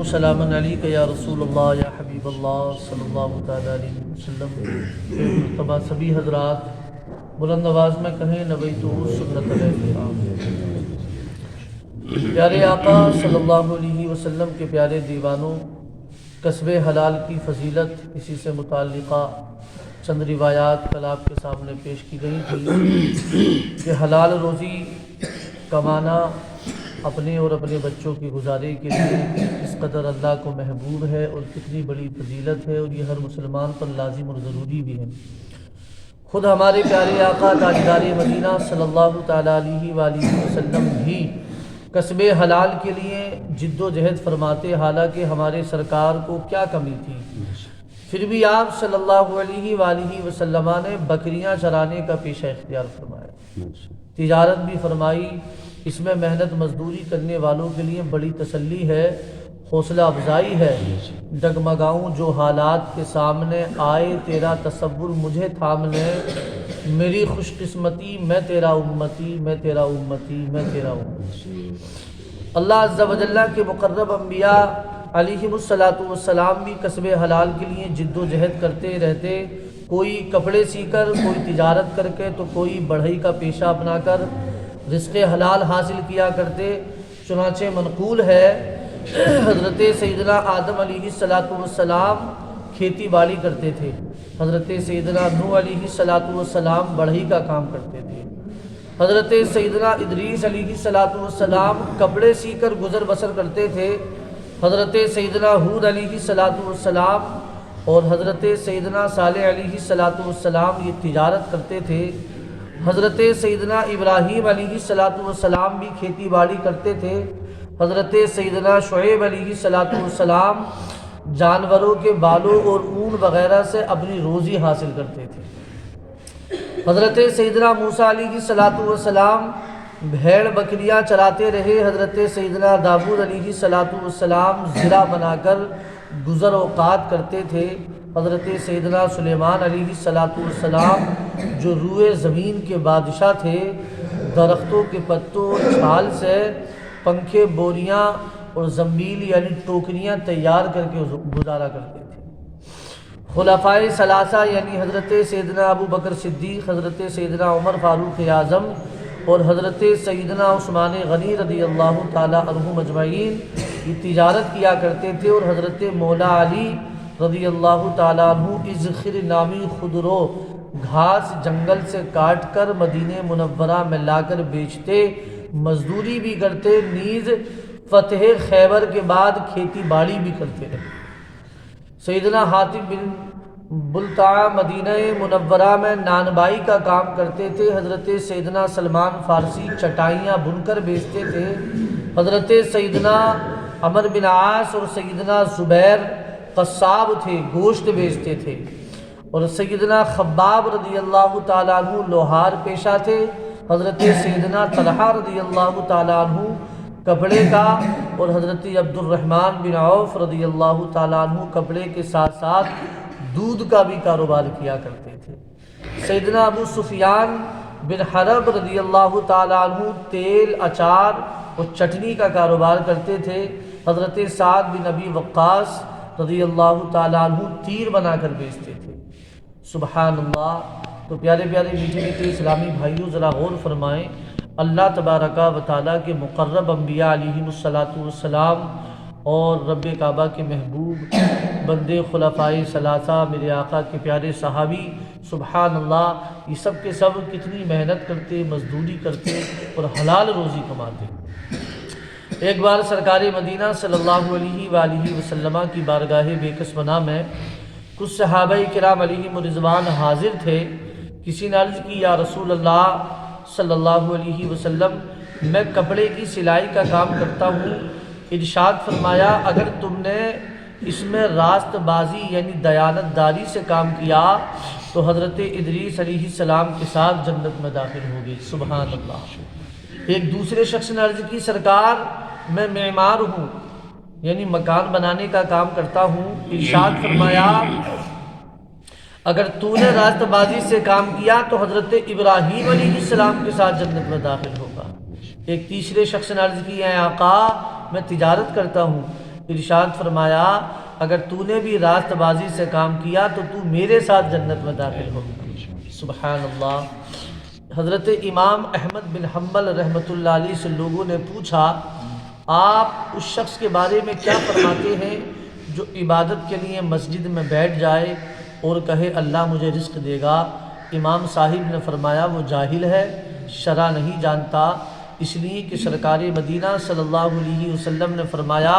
سلام علیک یا رسول اللہ یا حبیب اللہ صلی اللہ تعالی علیہ وسلم۔ ایک مرتبہ سبھی حضرات بلند آواز میں کہیں نویت سنت علیہ۔ پیارے آقا صلی اللہ علیہ وسلم کے پیارے دیوانوں، کسب حلال کی فضیلت، اسی سے متعلقہ چند روایات کل آپ کے سامنے پیش کی گئی تھی کہ حلال روزی کمانا اپنے اور اپنے بچوں کی گزارے کے لیے کس قدر اللہ کو محبوب ہے اور کتنی بڑی فضیلت ہے، اور یہ ہر مسلمان پر لازم اور ضروری بھی ہے۔ خود ہمارے پیارے آقا تاجدار مدینہ صلی اللہ تعالیٰ علیہ وآلہ وسلم بھی کسب حلال کے لیے جد و جہد فرماتے، حالانکہ ہمارے سرکار کو کیا کمی تھی، پھر بھی آپ صلی اللہ علیہ وآلہ وسلم نے بکریاں چرانے کا پیشہ اختیار فرمایا، تجارت بھی فرمائی۔ اس میں محنت مزدوری کرنے والوں کے لیے بڑی تسلی ہے، حوصلہ افزائی ہے۔ ڈگمگاؤں جو حالات کے سامنے آئے، تیرا تصور مجھے تھام لے، میری خوش قسمتی میں تیرا امتی، میں تیرا امتی، میں تیرا امتی۔ اللہ عز و جل کے مقرب انبیاء علیہم الصلاۃ بھی کسب حلال کے لیے جد و جہد کرتے رہتے، کوئی کپڑے سی کر، کوئی تجارت کر کے، تو کوئی بڑھئی کا پیشہ اپنا کر رزق حلال حاصل کیا کرتے۔ چنانچہ منقول ہے حضرت سیدنا آدم علیہ السلام کھیتی باڑی کرتے تھے، حضرت سیدنا نوح علیہ السلام بڑھئی کا کام کرتے تھے، حضرت سیدنا ادریس علیہ السلام کپڑے سی کر گزر بسر کرتے تھے، حضرت سیدنا ہود علیہ السلام اور حضرت سیدنا صالح علیہ السلام یہ تجارت کرتے تھے، حضرت سیدنا ابراہیم علیہ السلام بھی کھیتی باڑی کرتے تھے، حضرت سیدنا شعیب علیہ السلام جانوروں کے بالوں اور اون وغیرہ سے اپنی روزی حاصل کرتے تھے، حضرت سیدنا موسیٰ علیہ السلام بھیڑ بکریاں چراتے رہے، حضرت سیدنا داؤد علیہ السلام زرہ بنا کر گزر اوقات کرتے تھے، حضرت سیدنا سلیمان علیہ السلام جو روئے زمین کے بادشاہ تھے، درختوں کے پتوں اور چھال سے پنکھے، بوریاں اور زنبیل یعنی ٹوکریاں تیار کر کے گزارا کرتے تھے۔ خلفائے ثلاثہ یعنی حضرت سیدنا ابو بکر صدیق، حضرت سیدنا عمر فاروق اعظم اور حضرت سیدنا عثمان غنی رضی اللہ تعالی عنہم اجمعین یہ تجارت کیا کرتے تھے، اور حضرت مولا علی رضی اللہ تعالیٰ عنہ اذخر نامی خودرو گھاس جنگل سے کاٹ کر مدینہ منورہ میں لا کر بیچتے، مزدوری بھی کرتے، نیز فتح خیبر کے بعد کھیتی باڑی بھی کرتے رہے۔ سیدنا حاتب بن بلتع مدینہ منورہ میں نانبائی کا کام کرتے تھے، حضرت سیدنا سلمان فارسی چٹائیاں بن کر بیچتے تھے، حضرت سیدنا عمر بن عاص اور سیدنا زبیر قصاب تھے، گوشت بیچتے تھے، اور سیدنا خباب رضی اللہ تعالیٰ عنہ لوہار پیشہ تھے، حضرت سیدنا طلحہ رضی اللہ تعالیٰ عنہ کپڑے کا، اور حضرت عبد الرحمن بن عوف رضی اللہ تعالیٰ عنہ کپڑے کے ساتھ ساتھ دودھ کا بھی کاروبار کیا کرتے تھے۔ سیدنا ابو سفیان بن حرب رضی اللہ تعالیٰ عنہ تیل، اچار اور چٹنی کا کاروبار کرتے تھے، حضرت سعد بن ابی وقاص رضی اللہ تعالیٰ عنہ تیر بنا کر بیچتے تھے۔ سبحان اللہ۔ تو پیارے پیارے میٹھے میٹھے اسلامی بھائیوں، ذرا غور فرمائیں، اللہ تبارک و تعالیٰ کے مقرب انبیاء علیہم السلام اور رب کعبہ کے محبوب بندے خلفائے ثلاثہ، میرے آقا کے پیارے صحابی، سبحان اللہ، یہ سب کے سب کتنی محنت کرتے، مزدوری کرتے اور حلال روزی کماتے۔ ایک بار سرکار مدینہ صلی اللہ علیہ وآلہ وسلم کی بارگاہ بے کس بنا میں کچھ صحابہ کرام علیہم رضوان حاضر تھے۔ کسی نے عرض کی، یا رسول اللہ صلی اللہ علیہ وسلم، میں کپڑے کی سلائی کا کام کرتا ہوں۔ ارشاد فرمایا، اگر تم نے اس میں راست بازی یعنی دیانت داری سے کام کیا تو حضرت ادریس علیہ السلام کے ساتھ جنت میں داخل ہوگی۔ سبحان اللہ۔ ایک دوسرے شخص نے عرض کی، سرکار میں معمار ہوں، یعنی مکان بنانے کا کام کرتا ہوں۔ ارشاد فرمایا، اگر تو نے راست بازی سے کام کیا تو حضرت ابراہیم علیہ السلام کے ساتھ جنت میں داخل ہوگا۔ ایک تیسرے شخص نے عرض کی، اے آقا میں تجارت کرتا ہوں۔ ارشاد فرمایا اگر تو نے بھی راست بازی سے کام کیا تو تو میرے ساتھ جنت میں داخل ہو۔ سبحان اللہ۔ حضرت امام احمد بن حنبل رحمۃ اللہ علیہ سے لوگوں نے پوچھا آپ اس شخص کے بارے میں کیا فرماتے ہیں جو عبادت کے لیے مسجد میں بیٹھ جائے اور کہے اللہ مجھے رزق دے گا؟ امام صاحب نے فرمایا وہ جاہل ہے، شرع نہیں جانتا، اس لیے کہ سرکار مدینہ صلی اللہ علیہ وسلم نے فرمایا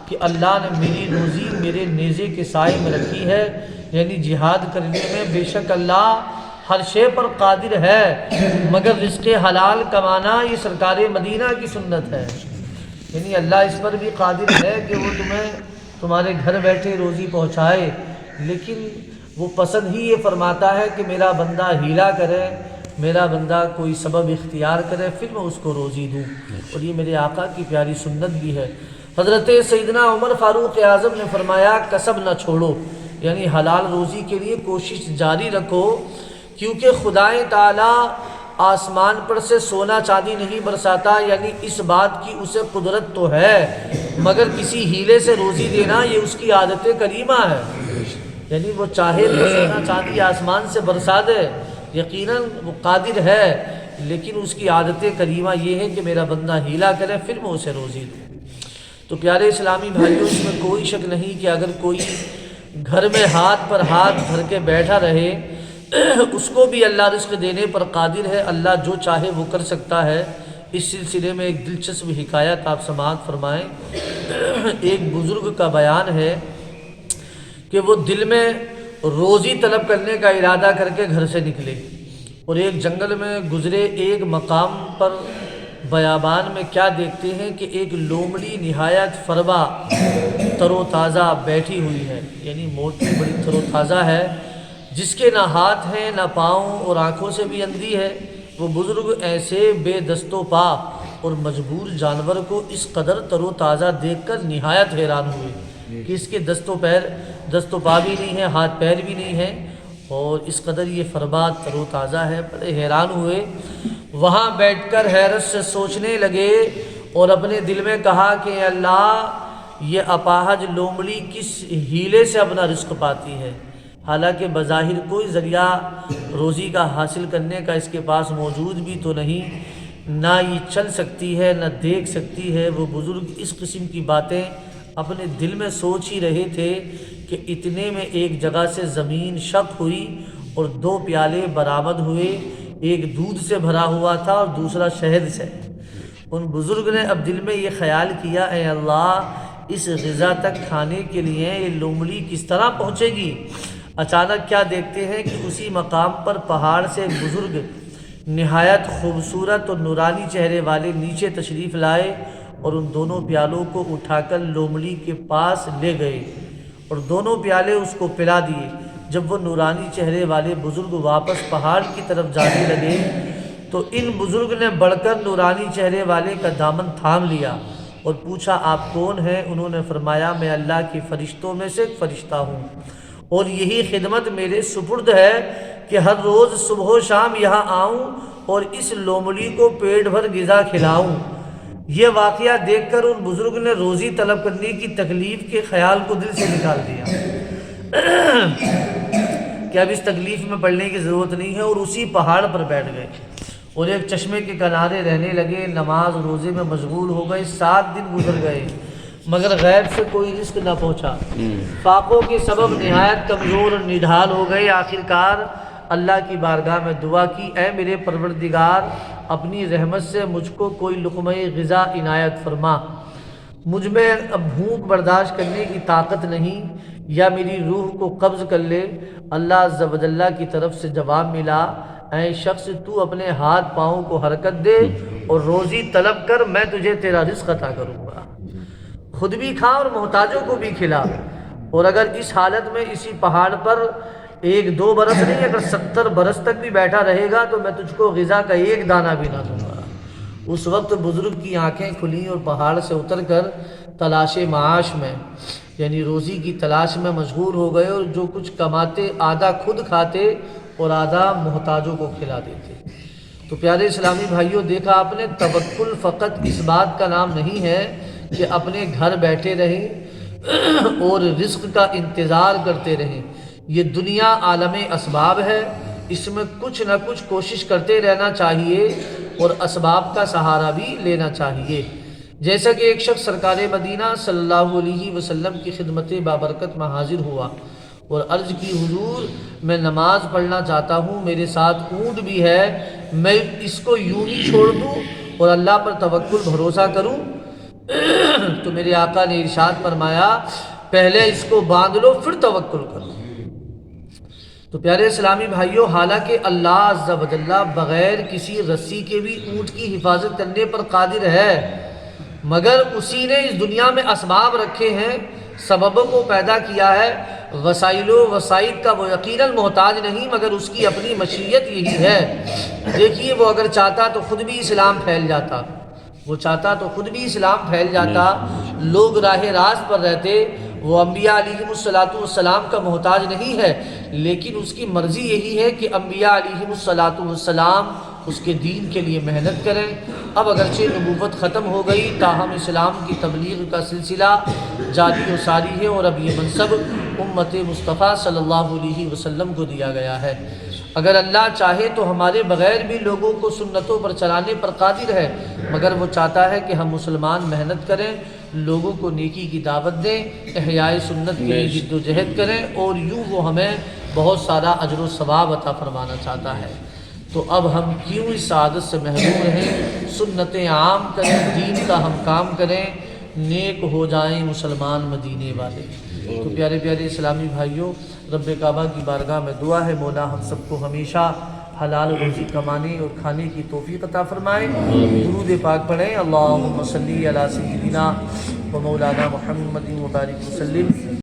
کہ اللہ نے میری روزی میرے نیزے کے سائے میں رکھی ہے، یعنی جہاد کرنے میں بے شک اللہ ہر شے پر قادر ہے، مگر رزق حلال کمانا یہ سرکار مدینہ کی سنت ہے۔ یعنی اللہ اس پر بھی قادر ہے کہ وہ تمہیں تمہارے گھر بیٹھے روزی پہنچائے، لیکن وہ پسند ہی یہ فرماتا ہے کہ میرا بندہ ہیلا کرے، میرا بندہ کوئی سبب اختیار کرے، پھر میں اس کو روزی دوں، اور یہ میرے آقا کی پیاری سنت بھی ہے۔ حضرت سیدنا عمر فاروق اعظم نے فرمایا کسب نہ چھوڑو، یعنی حلال روزی کے لیے کوشش جاری رکھو، کیونکہ خدائے تعالیٰ آسمان پر سے سونا چاندی نہیں برساتا، یعنی اس بات کی اسے قدرت تو ہے، مگر کسی ہیلے سے روزی دینا یہ اس کی عادت کریمہ ہے۔ یعنی وہ چاہے تو سونا چاندی آسمان سے برسا دے، یقیناً وہ قادر ہے، لیکن اس کی عادت کریمہ یہ ہے کہ میرا بندہ ہیلا کرے پھر میں اسے روزی دوں۔ تو پیارے اسلامی بھائیوں، اس میں کوئی شک نہیں کہ اگر کوئی گھر میں ہاتھ پر ہاتھ دھر کے بیٹھا رہے اس کو بھی اللہ رزق دینے پر قادر ہے، اللہ جو چاہے وہ کر سکتا ہے۔ اس سلسلے میں ایک دلچسپ حکایت آپ سماعت فرمائیں۔ ایک بزرگ کا بیان ہے کہ وہ دل میں روزی طلب کرنے کا ارادہ کر کے گھر سے نکلے اور ایک جنگل میں گزرے، ایک مقام پر بیابان میں کیا دیکھتے ہیں کہ ایک لومڑی نہایت فربا تر و تازہ بیٹھی ہوئی ہے، یعنی موٹی بڑی تر و تازہ ہے، جس کے نہ ہاتھ ہیں نہ پاؤں اور آنکھوں سے بھی اندھی ہے۔ وہ بزرگ ایسے بے دست و پا اور مجبور جانور کو اس قدر تر و تازہ دیکھ کر نہایت حیران ہوئے کہ اس کے دست و پا بھی نہیں ہے، ہاتھ پیر بھی نہیں ہے، اور اس قدر یہ فربا تر و تازہ ہے۔ بڑے حیران ہوئے، وہاں بیٹھ کر حیرت سے سوچنے لگے اور اپنے دل میں کہا کہ اے اللہ، یہ اپاہج لومڑی کس ہیلے سے اپنا رزق پاتی ہے؟ حالانکہ بظاہر کوئی ذریعہ روزی کا حاصل کرنے کا اس کے پاس موجود بھی تو نہیں، نہ یہ چل سکتی ہے نہ دیکھ سکتی ہے۔ وہ بزرگ اس قسم کی باتیں اپنے دل میں سوچ ہی رہے تھے کہ اتنے میں ایک جگہ سے زمین شق ہوئی اور دو پیالے برآمد ہوئے، ایک دودھ سے بھرا ہوا تھا اور دوسرا شہد سے۔ ان بزرگ نے اب دل میں یہ خیال کیا اے اللہ، اس غذا تک کھانے کے لیے یہ لومڑی کس طرح پہنچے گی؟ اچانک کیا دیکھتے ہیں کہ اسی مقام پر پہاڑ سے ایک بزرگ نہایت خوبصورت اور نورانی چہرے والے نیچے تشریف لائے اور ان دونوں پیالوں کو اٹھا کر لومڑی کے پاس لے گئے اور دونوں پیالے اس کو پلا دیے۔ جب وہ نورانی چہرے والے بزرگ واپس پہاڑ کی طرف جانے لگے تو ان بزرگ نے بڑھ کر نورانی چہرے والے کا دامن تھام لیا اور پوچھا آپ کون ہیں؟ انہوں نے فرمایا میں اللہ کے فرشتوں میں سے ایک فرشتہ ہوں اور یہی خدمت میرے سپرد ہے کہ ہر روز صبح و شام یہاں آؤں اور اس لومڑی کو پیٹ بھر غذا کھلاؤں۔ یہ واقعہ دیکھ کر ان بزرگ نے روزی طلب کرنے کی تکلیف کے خیال کو دل سے نکال دیا کہ اب اس تکلیف میں پڑنے کی ضرورت نہیں ہے، اور اسی پہاڑ پر بیٹھ گئے اور ایک چشمے کے کنارے رہنے لگے، نماز روزے میں مشغول ہو گئے۔ 7 دن گزر گئے مگر غیب سے کوئی رزق نہ پہنچا، فاقوں کے سبب نہایت کمزور اور نڈھال ہو گئے۔ آخرکار اللہ کی بارگاہ میں دعا کی اے میرے پروردگار، اپنی رحمت سے مجھ کو کوئی لقمہ غذا عنایت فرما، مجھ میں اب بھوک برداشت کرنے کی طاقت نہیں، یا میری روح کو قبض کر لے۔ اللہ عز و جل کی طرف سے جواب ملا اے شخص، تو اپنے ہاتھ پاؤں کو حرکت دے اور روزی طلب کر، میں تجھے تیرا رزق عطا کروں گا، خود بھی کھا اور محتاجوں کو بھی کھلا، اور اگر اس حالت میں اسی پہاڑ پر 1-2 برس نہیں اگر 70 برس تک بھی بیٹھا رہے گا تو میں تجھ کو غذا کا ایک دانہ بھی نہ دوں گا۔ اس وقت بزرگ کی آنکھیں کھلیں اور پہاڑ سے اتر کر تلاش معاش میں یعنی روزی کی تلاش میں مشغول ہو گئے، اور جو کچھ کماتے آدھا خود کھاتے اور آدھا محتاجوں کو کھلا دیتے۔ تو پیارے اسلامی بھائیوں، دیکھا آپ نے، توکل فقط اس بات کا نام نہیں ہے کہ اپنے گھر بیٹھے رہیں اور رزق کا انتظار کرتے رہیں۔ یہ دنیا عالم اسباب ہے، اس میں کچھ نہ کچھ کوشش کرتے رہنا چاہیے اور اسباب کا سہارا بھی لینا چاہیے۔ جیسا کہ ایک شخص سرکار مدینہ صلی اللہ علیہ وسلم کی خدمت بابرکت میں حاضر ہوا اور عرض کی، حضور میں نماز پڑھنا چاہتا ہوں، میرے ساتھ اونٹ بھی ہے، میں اس کو یوں ہی چھوڑ دوں اور اللہ پر توکل بھروسہ کروں؟ تو میرے آقا نے ارشاد فرمایا، پہلے اس کو باندھ لو پھر توکل کرو۔ تو پیارے اسلامی بھائیوں، حالانکہ اللہ عز و جل بغیر کسی رسی کے بھی اونٹ کی حفاظت کرنے پر قادر ہے، مگر اسی نے اس دنیا میں اسباب رکھے ہیں، سببوں کو پیدا کیا ہے۔ وسائل و وسائل کا وہ یقیناً محتاج نہیں، مگر اس کی اپنی مشیت یہی ہے۔ دیکھیے، وہ اگر چاہتا تو خود بھی اسلام پھیل جاتا، وہ چاہتا تو خود بھی اسلام پھیل جاتا، لوگ راہ راست پر رہتے۔ وہ انبیاء علیہم السلام کا محتاج نہیں ہے، لیکن اس کی مرضی یہی ہے کہ انبیاء علیہم السلام اس کے دین کے لیے محنت کریں۔ اب اگرچہ نبوت ختم ہو گئی، تاہم اسلام کی تبلیغ کا سلسلہ جاری و ساری ہے، اور اب یہ منصب امت مصطفیٰ صلی اللہ علیہ وسلم کو دیا گیا ہے۔ اگر اللہ چاہے تو ہمارے بغیر بھی لوگوں کو سنتوں پر چلانے پر قادر ہے، مگر وہ چاہتا ہے کہ ہم مسلمان محنت کریں، لوگوں کو نیکی کی دعوت دیں، احیاء سنت کے لیے جد و جہد کریں، اور یوں وہ ہمیں بہت سارا اجر و ثواب عطا فرمانا چاہتا ہے۔ تو اب ہم کیوں اس سعادت سے محروم رہیں؟ سنتیں عام کریں، دین کا ہم کام کریں، نیک ہو جائیں مسلمان مدینے والے۔ تو پیارے پیارے اسلامی بھائیوں، رب کعبہ کی بارگاہ میں دعا ہے، مولا ہم سب کو ہمیشہ حلال روزی کمانے اور کھانے کی توفیق عطا فرمائے۔ درود پاک پڑھیں، اللہم صلی علی سیدنا و مولانا محمد و بارک وسلم۔